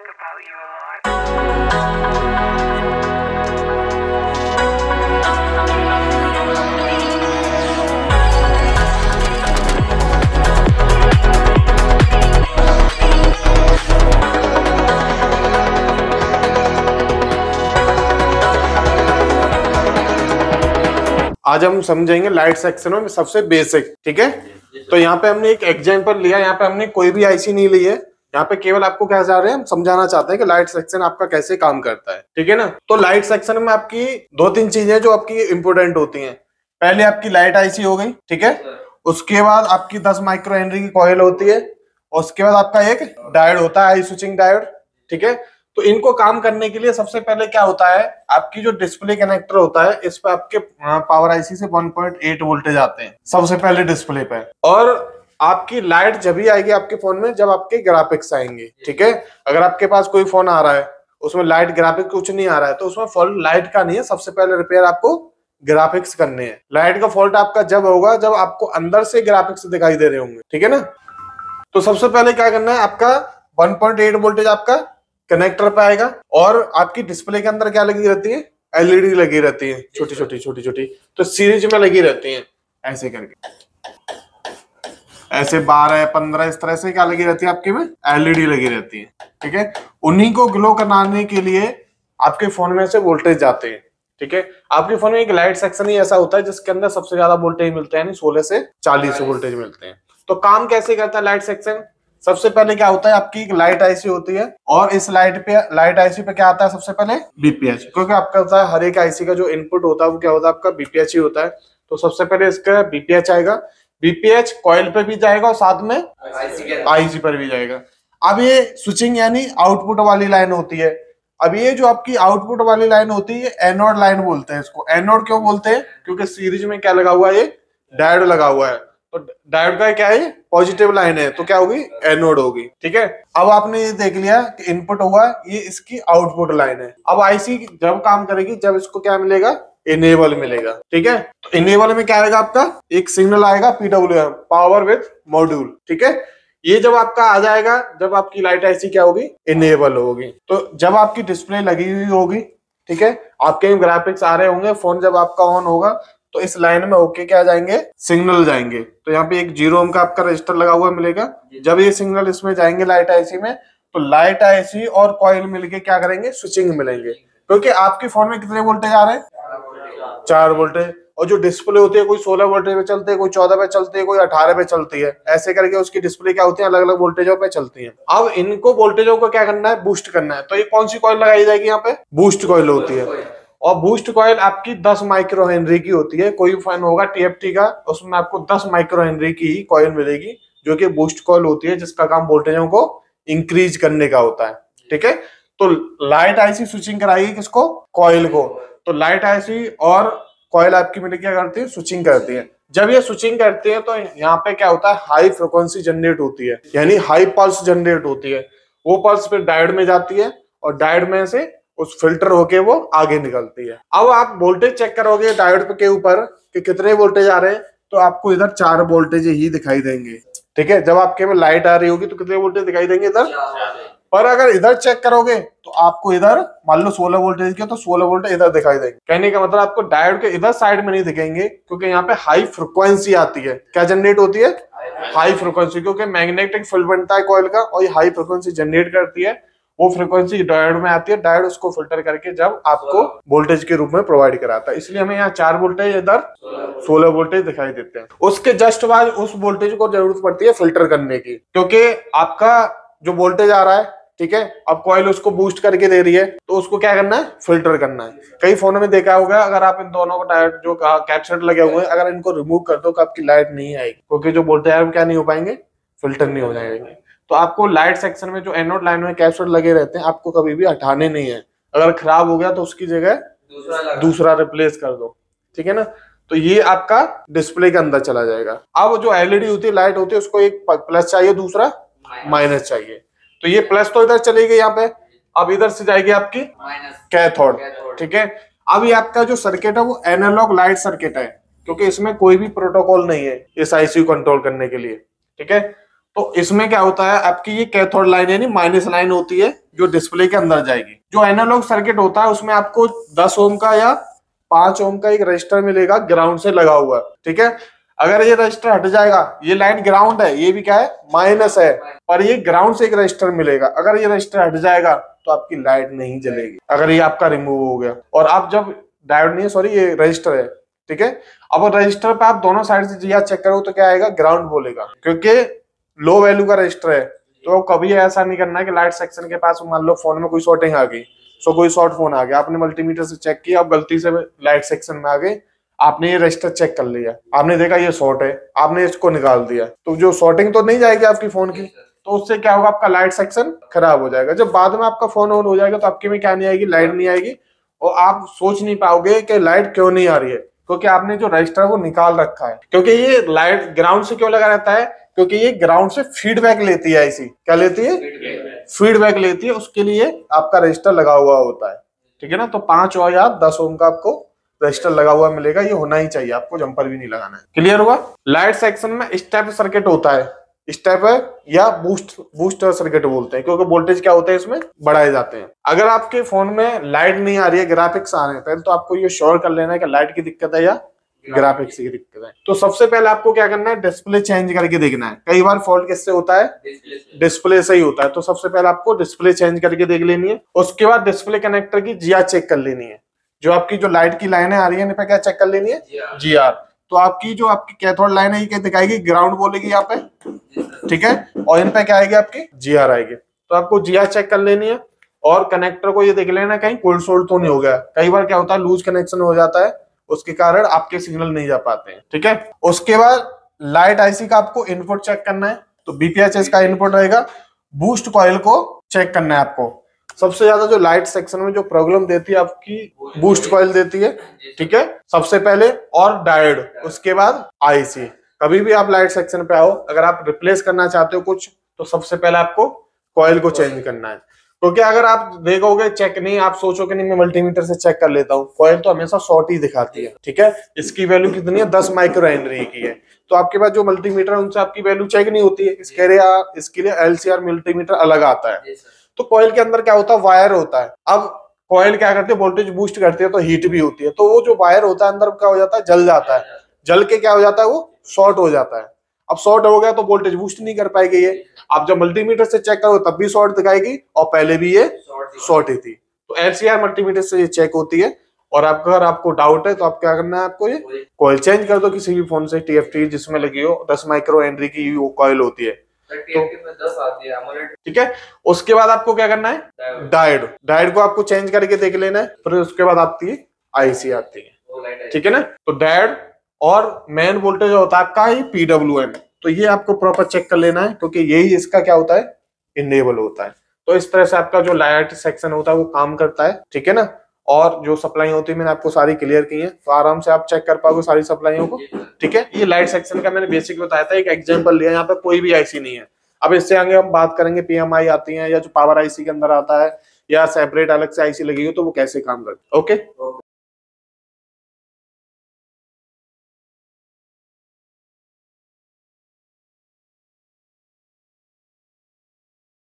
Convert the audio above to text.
think about you a lot. आज हम समझेंगे लाइट सेक्शन में सबसे बेसिक, ठीक है। तो यहाँ पे हमने एक एग्जांपल लिया, यहाँ पे हमने कोई भी आईसी नहीं ली है, यहाँ पे केवल आपको क्या चाह रहे हैं, हम समझाना चाहते हैं कि लाइट सेक्शन आपका कैसे काम करता है, ठीक है ना। तो लाइट सेक्शन में आपकी दो तीन चीजें जो आपकी इंपोर्टेंट होती हैं। पहले आपकी लाइट आईसी हो गई, ठीक है। उसके बाद आपकी 10 माइक्रो हेनरी की कॉइल होती है, और उसके बाद आपका एक डायोड होता है, आई स्विचिंग डायोड, ठीक है। तो इनको काम करने के लिए सबसे पहले क्या होता है, आपकी जो डिस्प्ले कनेक्टर होता है, इस पे आपके पावर आईसी से 1.8 वोल्टेज आते हैं सबसे पहले डिस्प्ले पे। और आपकी लाइट जब भी आएगी आपके फोन में जब आपके ग्राफिक्स आएंगे, ठीक है। अगर आपके पास कोई फोन आ रहा है उसमें लाइट ग्राफिक कुछ नहीं आ रहा है, तो उसमें फॉल्ट लाइट का नहीं है, सबसे पहले रिपेयर आपको ग्राफिक्स करने हैं। लाइट का फॉल्ट आपका जब होगा जब आपको अंदर से ग्राफिक्स दिखाई दे रहे होंगे, ठीक है ना। तो सबसे पहले क्या करना है, आपका 1.8 वोल्टेज आपका कनेक्टर पे आएगा, और आपकी डिस्प्ले के अंदर क्या लगी रहती है, एलईडी लगी रहती है, छोटी छोटी, तो सीरीज में लगी रहती है, ऐसे करके, ऐसे 12 15 इस तरह से क्या लगी रहती है आपके में, एलईडी लगी रहती है, ठीक है। उन्हीं को ग्लो कराने के लिए आपके फोन में से वोल्टेज जाते हैं, ठीक है। आपके फोन में एक लाइट सेक्शन ही ऐसा होता है जिसके अंदर सबसे ज्यादा वोल्टेज मिलते हैं, 16 से 40 वोल्टेज मिलते हैं। तो काम कैसे करता है लाइट सेक्शन, सबसे पहले क्या होता है, आपकी एक लाइट आईसी होती है, और इस लाइट आईसी पे क्या आता है, सबसे पहले बीपीएच, क्योंकि आपका होता है हर एक आईसी का जो इनपुट होता है वो क्या होता है, आपका बीपीएच ही होता है। तो सबसे पहले इसका बीपीएच आएगा, बीपीएच कॉइल पे भी जाएगा और साथ में आईसी पर भी जाएगा। अब ये स्विचिंग यानी आउटपुट वाली लाइन होती है। अब ये जो आपकी आउटपुट वाली लाइन होती है, एनोड लाइन बोलते हैं इसको। एनोड क्यों बोलते हैं, क्योंकि सीरीज में क्या लगा हुआ है, ये डायोड लगा हुआ है, तो डायोड का क्या है, पॉजिटिव लाइन है, तो क्या होगी, एनोड होगी, ठीक है। अब आपने ये देख लिया कि इनपुट हुआ, ये इसकी आउटपुट लाइन है। अब आईसी जब काम करेगी जब इसको क्या मिलेगा, इनेबल मिलेगा, ठीक है। तो इनेबल में क्या आएगा, आपका एक सिग्नल आएगा पीडब्ल्यूएम, पावर विद मॉड्यूल, ठीक है। ये जब आपका आ जाएगा, जब आपकी लाइट आईसी क्या होगी, इनेबल होगी। तो जब आपकी डिस्प्ले लगी हुई होगी, ठीक है, आपके ग्राफिक्स आ रहे होंगे, फोन जब आपका ऑन होगा तो इस लाइन में ओके क्या जाएंगे, सिग्नल जाएंगे। तो यहाँ पे एक 0 ओम का आपका रजिस्टर लगा हुआ मिलेगा। जब ये सिग्नल इसमें जाएंगे लाइट आईसी में, तो लाइट आईसी और कॉइल मिलके क्या करेंगे, स्विचिंग मिलेंगे, क्योंकि आपके फोन में कितने वोल्टेज आ रहे हैं, 4 वोल्टेज। और जो डिस्प्ले होती है, कोई 16 वोल्टेज पे चलती है, कोई 14 पे चलती है, कोई 18 पे चलती है, ऐसे करके उसकी डिस्प्ले क्या होती है, अलग अलग वोल्टेजों पे चलती है। अब इनको वोल्टेजों को क्या करना है, बूस्ट करना है। तो ये कौन सी कॉइल लगाई जाएगी, यहाँ पे बूस्ट कॉइल होती है। और बूस्ट कॉइल आपकी 10 माइक्रो हेनरी की होती है। कोई फैन होगा टीएफटी का, उसमें आपको 10 माइक्रो हेनरी की ही कॉइल मिलेगी, जो कि बूस्ट कॉइल होती है, जिसका काम वोल्टेजों को इंक्रीज करने का होता है, ठीक है। तो लाइट आईसी स्विचिंग कराएगी किसको, कॉइल को। तो लाइट आईसी और कॉइल आपकी मिलकर क्या करती है, स्विचिंग करती है। जब ये स्विचिंग करती है तो यहाँ पे क्या होता है, हाई फ्रिक्वेंसी जनरेट होती है, यानी हाई पल्स जनरेट होती है। वो पल्स फिर डायोड में जाती है, और डायोड में से उस फिल्टर होके वो आगे निकलती है। अब आप वोल्टेज चेक करोगे डायोड के ऊपर कि कितने वोल्टेज आ रहे हैं, तो आपको इधर 4 वोल्टेज ही दिखाई देंगे, ठीक है। जब आपके में लाइट आ रही होगी तो कितने वोल्टेज दिखाई देंगे इधर, पर अगर इधर चेक करोगे तो आपको इधर मान लो 16 वोल्टेज के, तो 16 वोल्टेज इधर दिखाई देंगे। कहने का मतलब आपको डायोड के इधर साइड में नहीं दिखेंगे, क्योंकि यहाँ पे हाई फ्रिक्वेंसी आती है। क्या जनरेट होती है, हाई फ्रिक्वेंसी, क्योंकि मैग्नेटिक फील्ड बनता है कॉइल का, और ये हाई फ्रिक्वेंसी जनरेट करती है। वो फ्रीक्वेंसी डायोड में आती है, डायोड उसको फिल्टर करके जब आपको वोल्टेज के रूप में प्रोवाइड कराता है। इसलिए हमें यहाँ 4 वोल्टेज, इधर 16 वोल्टेज दिखाई देते हैं। उसके जस्ट बाद उस वोल्टेज को जरूरत पड़ती है फिल्टर करने की, क्योंकि आपका जो वोल्टेज आ रहा है, ठीक है, अब कॉइल उसको बूस्ट करके दे रही है, तो उसको क्या करना है, फिल्टर करना है। कई फोनों में देखा होगा, अगर आप इन दोनों को डायोड जो कैप्चर लगे हुए हैं, अगर इनको रिमूव कर दो तो आपकी लाइट नहीं आएगी, क्योंकि जो वोल्टेज है क्या नहीं हो पाएंगे, फिल्टर नहीं हो जाएंगे। तो आपको लाइट सेक्शन में जो एनोड लाइन में कैप्सूल लगे रहते हैं, आपको कभी भी हटाने नहीं है। अगर खराब हो गया तो उसकी जगह दूसरा रिप्लेस कर दो, ठीक है ना। तो ये आपका डिस्प्ले के अंदर चला जाएगा। अब जो एलईडी होती है, लाइट होती है, उसको एक प्लस चाहिए, दूसरा माइनस चाहिए। तो ये प्लस तो इधर चली गई यहाँ पे, अब इधर से जाएगी आपकी कैथोड, ठीक है। अब ये आपका जो सर्किट है वो एनालॉग लाइट सर्किट है, क्योंकि इसमें कोई भी प्रोटोकॉल नहीं है इस आईसी को कंट्रोल करने के लिए, ठीक है। तो इसमें क्या होता है, आपकी ये कैथोड लाइन यानी माइनस लाइन होती है, जो डिस्प्ले के अंदर जाएगी। जो एनालॉग सर्किट होता है उसमें आपको 10 ओम का या 5 ओम का एक रजिस्टर मिलेगा ग्राउंड से लगा हुआ, ठीक है। अगर ये रजिस्टर हट जाएगा, ये लाइन ग्राउंड है, ये भी क्या है माइनस है, पर ये ग्राउंड से एक रजिस्टर मिलेगा, अगर ये रजिस्टर हट जाएगा तो आपकी लाइट नहीं जलेगी, अगर ये आपका रिमूव हो गया। और आप जब डायोड नहीं है, सॉरी ये रजिस्टर है, ठीक है। अब रजिस्टर पे आप दोनों साइड से जिया चेक करो तो क्या आएगा, ग्राउंड बोलेगा, क्योंकि लो वैल्यू का रजिस्टर है। तो कभी ऐसा नहीं करना कि लाइट सेक्शन के पास मान लो फोन में कोई शॉर्टिंग आ गई, सो कोई शॉर्ट फोन आ गया, आपने मल्टीमीटर से चेक किया, आप गलती से लाइट सेक्शन में आ गए, आपने ये रजिस्टर चेक कर लिया, आपने देखा ये शॉर्ट है, आपने इसको निकाल दिया, तो जो शॉर्टिंग तो नहीं जाएगी आपकी फोन की, तो उससे क्या होगा, आपका लाइट सेक्शन खराब हो जाएगा। जब बाद में आपका फोन ऑन हो जाएगा तो आपके में क्या नहीं आएगी, लाइट नहीं आएगी, और आप सोच नहीं पाओगे कि लाइट क्यों नहीं आ रही है, क्योंकि आपने जो रजिस्टर वो निकाल रखा है। क्योंकि ये लाइट ग्राउंड से क्यों लगा रहता है, क्योंकि ये ग्राउंड से फीडबैक लेती है, ऐसी क्या लेती है, फीडबैक लेती है, उसके लिए आपका रजिस्टर लगा हुआ होता है, ठीक है ना। तो 5 और या 10 ओम का आपको रजिस्टर लगा हुआ मिलेगा, ये होना ही चाहिए, आपको जंपर भी नहीं लगाना है। क्लियर हुआ। लाइट सेक्शन में स्टेप सर्किट होता है, स्टेप है या बूस्टर सर्किट बोलते हैं, क्योंकि वोल्टेज क्या होता है इसमें बढ़ाए जाते हैं। अगर आपके फोन में लाइट नहीं आ रही है, ग्राफिक्स आ रहे हैं, पहले तो आपको ये श्योर कर लेना है कि लाइट की दिक्कत है या ग्राफिक्स की दिक्कत है। तो सबसे पहले आपको क्या करना है, डिस्प्ले चेंज करके देखना है। कई बार फॉल्ट किससे होता है, डिस्प्ले से ही होता है। तो सबसे पहले आपको डिस्प्ले चेंज करके देख लेनी है, उसके बाद डिस्प्ले कनेक्टर की जीआर चेक कर लेनी है। जो आपकी जो लाइट की लाइनें आ रही है, इन पे क्या चेक कर लेनी है, जीआर। तो आपकी जो आपकी कैथोड लाइन है ये क्या दिखाएगी, ग्राउंड बोलेगी यहाँ पे, ठीक है, और इन पे क्या आएगी, आपकी जीआर आएगी। तो आपको जीआर चेक कर लेनी है, और कनेक्टर को ये देख लेना कहीं कोल्ड सोल्ड तो नहीं हो गया। कई बार क्या होता है, लूज कनेक्शन हो जाता है, उसके कारण आपके सिग्नल नहीं जा पाते हैं, ठीक है। उसके बाद लाइट आईसी का आपको इनपुट चेक करना है। तो बीपीएचएस का इनपुट रहेगा, बूस्ट कॉइल को चेक करना है आपको। सबसे ज्यादा जो लाइट सेक्शन में जो प्रॉब्लम देती है आपकी बूस्ट कॉइल देती है, ठीक है, सबसे पहले, और डायोड, उसके बाद आईसी। कभी भी आप लाइट सेक्शन पे आओ, अगर आप रिप्लेस करना चाहते हो कुछ, तो सबसे पहले आपको कॉइल को चेंज करना है। क्योंकि अगर आप देखोगे चेक नहीं, आप सोचोगे नहीं मैं मल्टीमीटर से चेक कर लेता हूँ, कॉइल तो हमेशा शॉर्ट ही दिखाती है, ठीक है। इसकी वैल्यू कितनी है, 10 माइक्रो हेनरी की है। तो आपके पास जो मल्टीमीटर है उनसे आपकी वैल्यू चेक नहीं होती है, इसके लिए एलसीआर मल्टीमीटर अलग आता है। तो कॉइल के अंदर क्या होता है, वायर होता है। अब कॉइल क्या करते हैं, वोल्टेज बूस्ट करते हैं, तो हीट भी होती है, तो वो जो वायर होता है अंदर क्या हो जाता है, जल जाता है, जल के क्या हो जाता है, वो शॉर्ट हो जाता है। अब शॉर्ट हो गया तो वोल्टेज बूस्ट नहीं कर पाएगी ये। आप जब मल्टीमीटर से चेक करो तब भी शॉर्ट दिखाएगी, और पहले भी ये शॉर्ट ही थी। तो एलसीआर मल्टीमीटर से ये चेक होती है। और अगर आपको डाउट है तो आप क्या करना है, आपको ये कॉइल चेंज कर दो किसी भी फोन से, टीएफटी जिसमें लगी हो, 10 माइक्रो हेनरी की वो कॉइल होती है, तो 10 आती है, ठीक है। उसके बाद आपको क्या करना है, डायोड को आपको चेंज करके देख लेना है। फिर उसके बाद आती है आईसी आती है, ठीक है ना। तो डायोड और मेन वोल्टेज होता है आपका ये पीडब्ल्यूएम, तो ये आपको प्रॉपर चेक कर लेना है, क्योंकि यही इसका क्या होता है, इनेबल होता है। तो इस तरह से आपका जो लाइट सेक्शन होता है वो काम करता है, ठीक है ना। और जो सप्लाई होती है मैंने आपको सारी क्लियर की है, तो आराम से आप चेक कर पाओगे सारी सप्लाईयों को, ठीक है। ये लाइट सेक्शन का मैंने बेसिक बताया था, एक एग्जांपल लिया, यहाँ पे कोई भी आईसी नहीं है। अब इससे आगे हम बात करेंगे पीएमआई आती है, या जो पावर आईसी के अंदर आता है, या सेपरेट अलग से आईसी लगी हो, तो वो कैसे काम करती है। ओके।